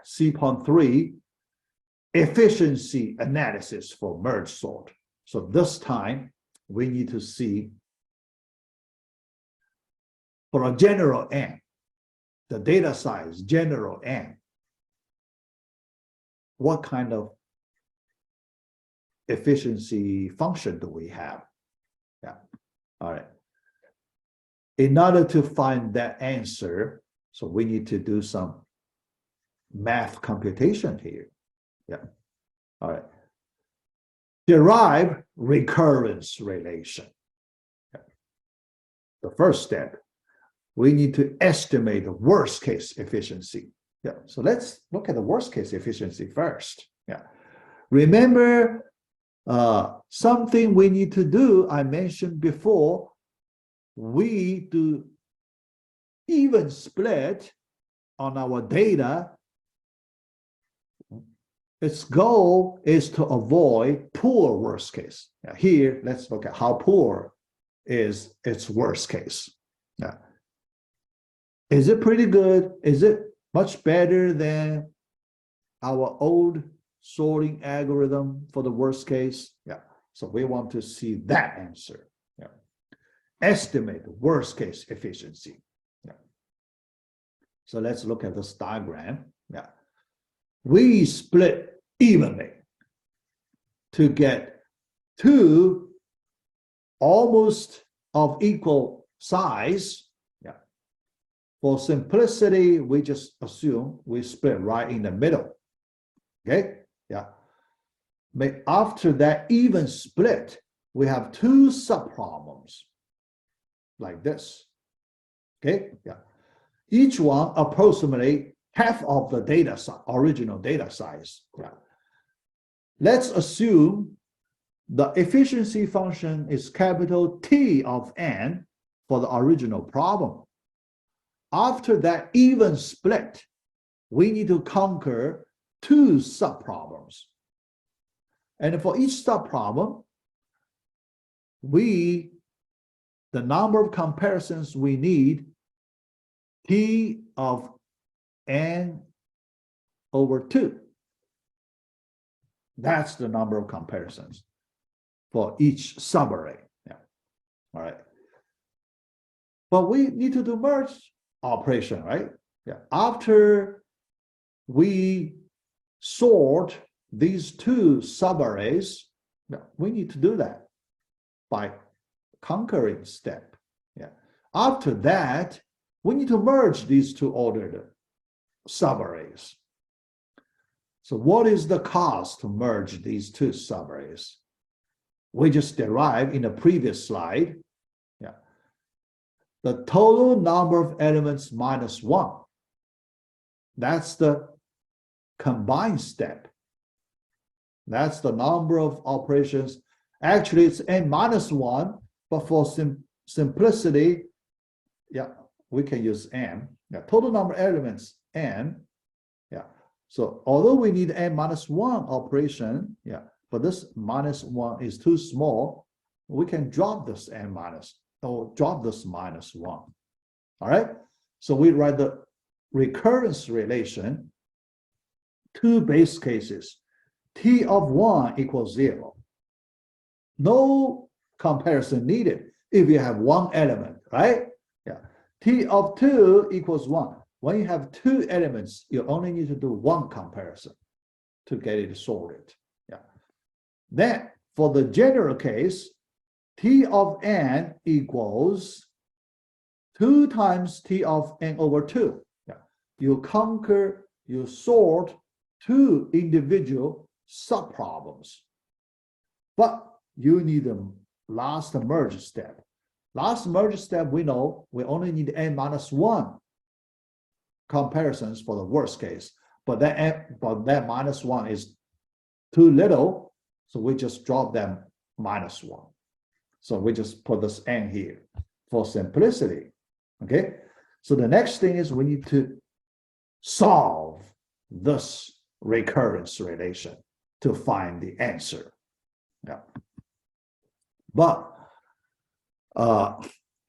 C.3 efficiency analysis for Mergesort. So this time we need to see for a general N, the data size general N, what kind of efficiency function do we have? Yeah, all right. In order to find that answer, so we need to do some math computation here. Yeah, all right. Derive recurrence relation. Yeah. The first step, we need to estimate the worst case efficiency. Yeah, so let's look at the worst case efficiency first. Yeah, remember something we need to do, I mentioned before, we do even split on our data. Its goal is to avoid poor worst case. Now here, let's look at how poor is its worst case. Yeah. Is it pretty good? Is it much better than our old sorting algorithm for the worst case? Yeah. So we want to see that answer. Yeah. Estimate the worst case efficiency. Yeah. So let's look at this diagram. Yeah. We split evenly to get two almost of equal size. Yeah. For simplicity, we just assume we split right in the middle. Okay. Yeah. But after that even split, we have two subproblems like this. Okay. Yeah. Each one approximately half of the data size, original data size. Yeah. Let's assume the efficiency function is capital T of n for the original problem. After that even split, we need to conquer two subproblems. And for each subproblem, the number of comparisons we need, T of n over 2. That's the number of comparisons for each subarray. Yeah. All right. But we need to do merge operation, right? Yeah. After we sort these two subarrays, we need to do that by conquering step. Yeah. After that, we need to merge these two ordered subarrays. So what is the cost to merge these two subarrays? We just derived in the previous slide. Yeah. The total number of elements minus 1. That's the combined step. That's the number of operations. Actually, it's n minus 1, but for simplicity, yeah, we can use n. Yeah, total number of elements, n. Yeah. So although we need n minus 1 operation, yeah, but this minus 1 is too small, we can drop this n minus, or drop this minus 1. All right. So we write the recurrence relation, two base cases, T of 1 equals 0. No comparison needed if you have one element, right? Yeah. T of 2 equals 1. When you have two elements, you only need to do one comparison to get it sorted. Yeah. Then for the general case, T of n equals 2 times T of n over 2. Yeah. You conquer, you sort two individual subproblems. But you need a last merge step. Last merge step, we know we only need n minus 1 comparisons for the worst case, but that minus 1 is too little, so we just drop them minus 1. So we just put this n here for simplicity. Okay, so the next thing is we need to solve this recurrence relation to find the answer. Yeah. But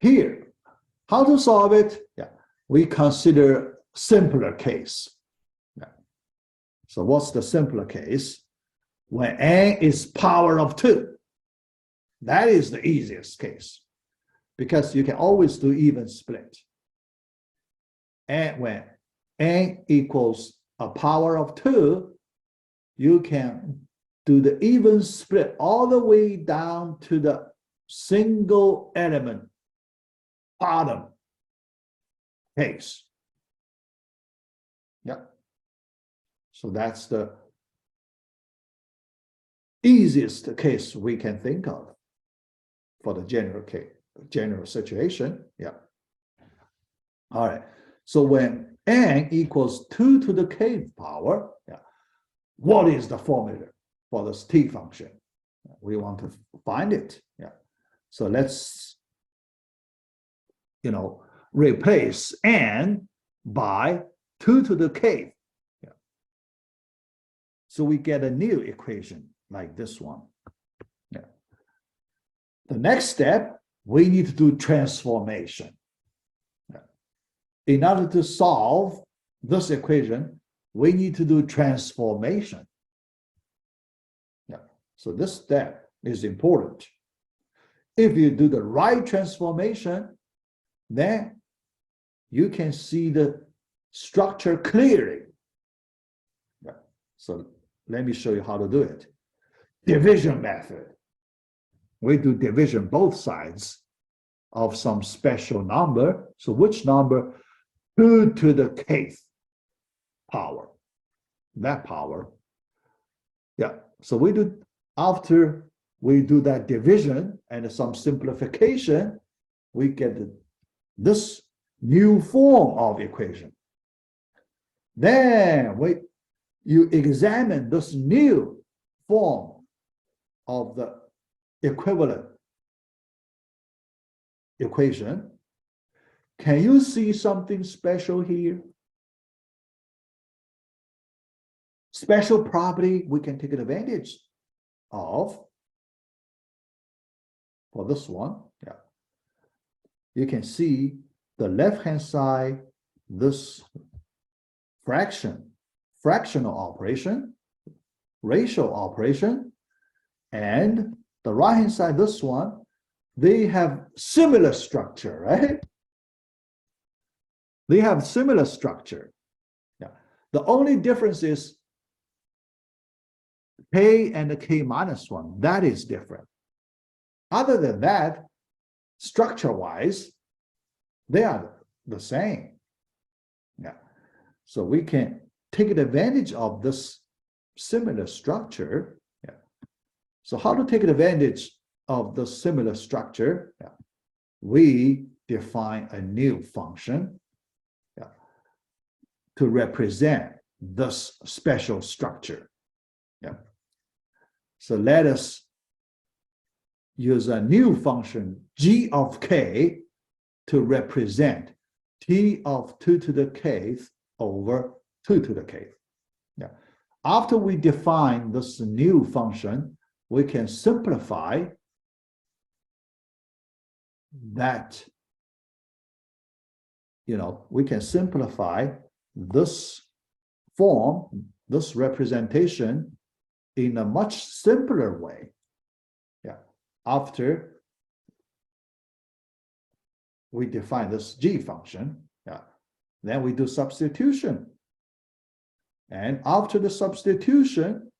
here, how to solve it? Yeah, we consider simpler case. Yeah. So what's the simpler case? When n is power of 2. That is the easiest case, because you can always do even split. And when n equals a power of 2, you can do the even split all the way down to the single element bottom case. Yeah. So that's the easiest case we can think of for the general situation. Yeah. All right. So when n equals 2 to the k power, yeah, what is the formula for this t function? We want to find it. Yeah. So let's, replace n by 2 to the k. Yeah. So we get a new equation like this one. Yeah. The next step, we need to do transformation. Yeah. In order to solve this equation, we need to do transformation. Yeah. So this step is important. If you do the right transformation, then you can see the structure clearly. Yeah. So let me show you how to do it. Division method. We do division both sides of some special number. So which number? 2 to the kth power. That power. Yeah. So we do, after we do that division and some simplification, we get this new form of equation. Then you examine this new form of the equivalent equation. Can you see something special here? Special property we can take advantage of for this one. Yeah. You can see the left-hand side, this fractional operation, ratio operation, and the right-hand side, this one, they have similar structure, right? They have similar structure. Yeah. The only difference is k and the k minus 1. That is different. Other than that, structure-wise, they are the same. Yeah. So we can take advantage of this similar structure. Yeah. So how to take advantage of the similar structure? Yeah. We define a new function, yeah, to represent this special structure. Yeah. So let us use a new function g of k to represent t of 2 to the kth over 2 to the kth. Yeah. After we define this new function, we can simplify that, we can simplify this form, this representation in a much simpler way. Yeah. After we define this g function, yeah, then we do substitution. And after the substitution,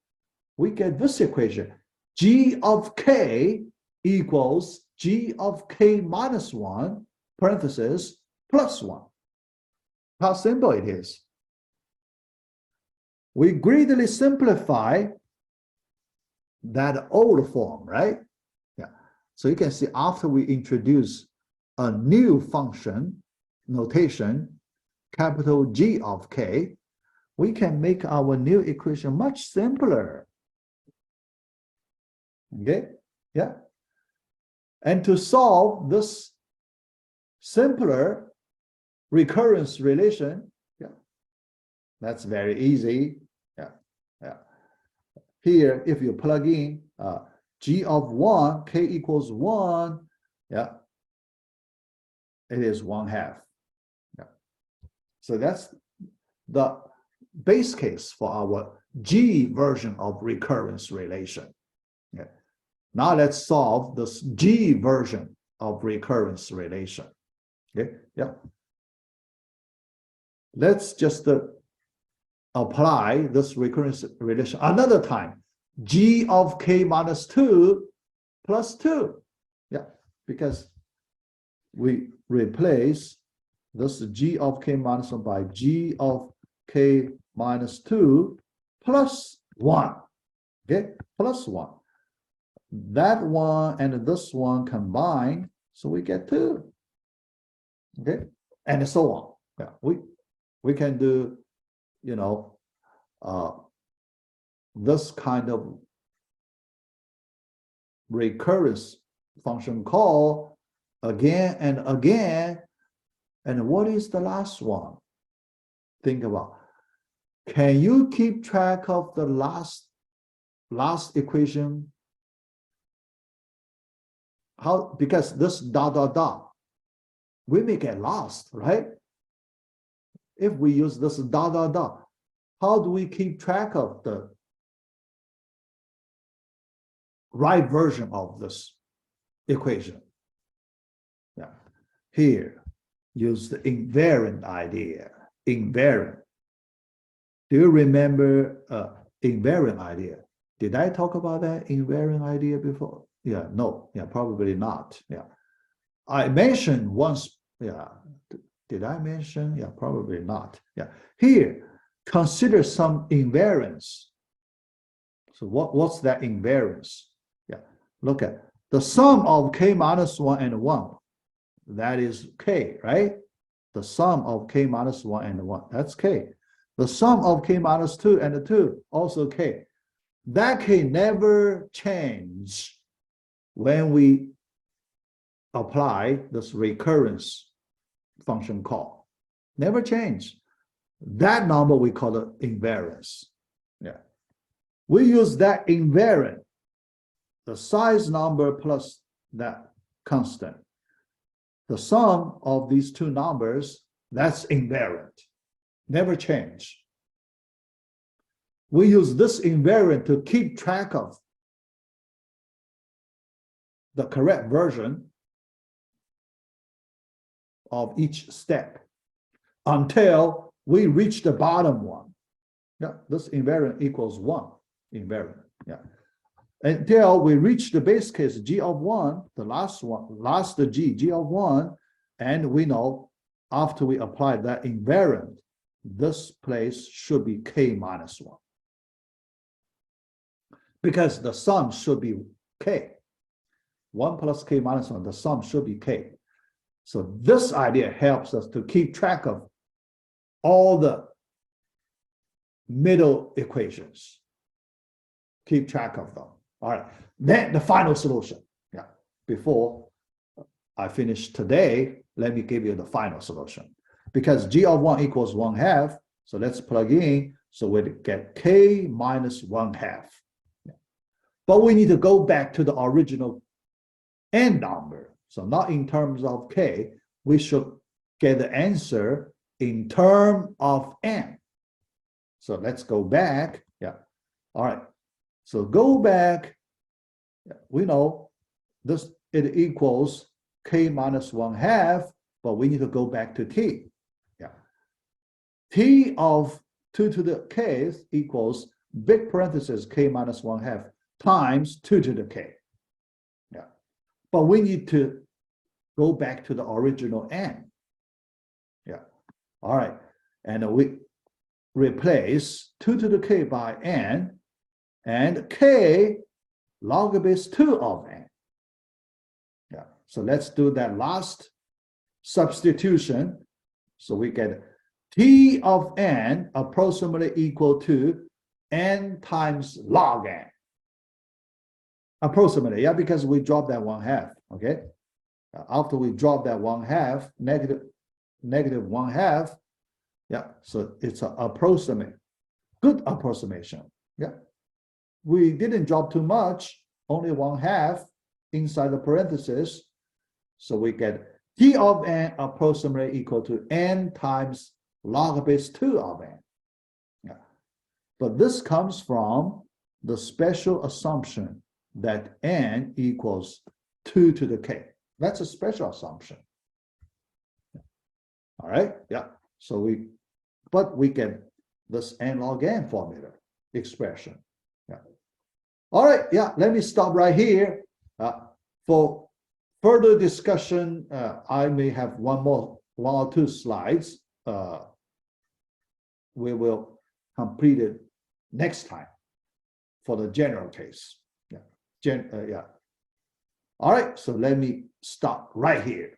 we get this equation. G of k equals g of k minus 1, parenthesis, plus 1. How simple it is. We greatly simplify that old form, right? Yeah. So you can see after we introduce a new function notation, capital G of k, we can make our new equation much simpler. Okay, yeah. And to solve this simpler recurrence relation, yeah, that's very easy. Yeah, yeah. Here, if you plug in G of 1, k equals 1, yeah, it is 1/2. Yeah. So that's the base case for our G version of recurrence relation. Okay. Now let's solve this G version of recurrence relation. Okay, yeah. Let's just apply this recurrence relation another time. G of k minus 2 plus 2. Yeah, because we replace this G of k minus 1 by G of k minus 2 plus 1. Okay, plus 1. That one and this one combined, so we get 2. Okay, and so on. Yeah, we can do, you know, this kind of recurrence function call again and again. And what is the last one? Think about. Can you keep track of the last equation? How? Because this dot dot dot, we may get lost, right? If we use this dot dot dot, how do we keep track of the right version of this equation? Yeah, here, use the invariant idea. Invariant. Do you remember invariant idea? Did I talk about that invariant idea before? Yeah, no, yeah, probably not. Yeah, I mentioned once. Yeah, did I mention? Yeah, probably not. Yeah, here, consider some invariance. So what's that invariance? Yeah, look at the sum of k minus 1 and 1. That is k, right? The sum of k minus 1 and 1, that's k. The sum of k minus 2 and 2, also k. That k never change when we apply this recurrence function call. Never change. That number we call it invariance. Yeah. We use that invariant, the size number plus that constant. The sum of these two numbers, that's invariant. Never change. We use this invariant to keep track of the correct version of each step until we reach the bottom one. Yeah, this invariant equals 1. Invariant. Yeah. Until we reach the base case g of 1, the last g of 1, and we know after we apply that invariant, this place should be k minus 1. Because the sum should be k. 1 plus k minus 1, the sum should be k. So this idea helps us to keep track of all the middle equations. Keep track of them. All right. Then the final solution. Yeah. Before I finish today, let me give you the final solution. Because g of 1 equals 1/2, so let's plug in. So we get k minus 1/2. Yeah. But we need to go back to the original n number. So not in terms of k, we should get the answer in terms of n. So let's go back. Yeah. All right. So go back. We know this, it equals k minus 1/2, but we need to go back to t. Yeah. T of 2 to the k equals big parenthesis k minus 1/2 times 2 to the k. Yeah. But we need to go back to the original n. Yeah. All right. And we replace 2 to the k by n, and k log base 2 of n. Yeah. So let's do that last substitution. So we get t of n approximately equal to n times log n. Approximately, yeah, because we dropped that 1/2. Okay. After we drop that 1/2, negative 1/2, yeah, so it's an approximate, good approximation. Yeah, we didn't drop too much, only 1/2 inside the parenthesis, so we get t of n approximately equal to n times log base 2 of n. Yeah. But this comes from the special assumption that n equals 2 to the k. That's a special assumption. All right, yeah. So we get this n log n formula expression. Yeah. All right, yeah. Let me stop right here. For further discussion, I may have one or two slides. We will complete it next time for the general case. Yeah. Yeah. All right, so let me stop right here.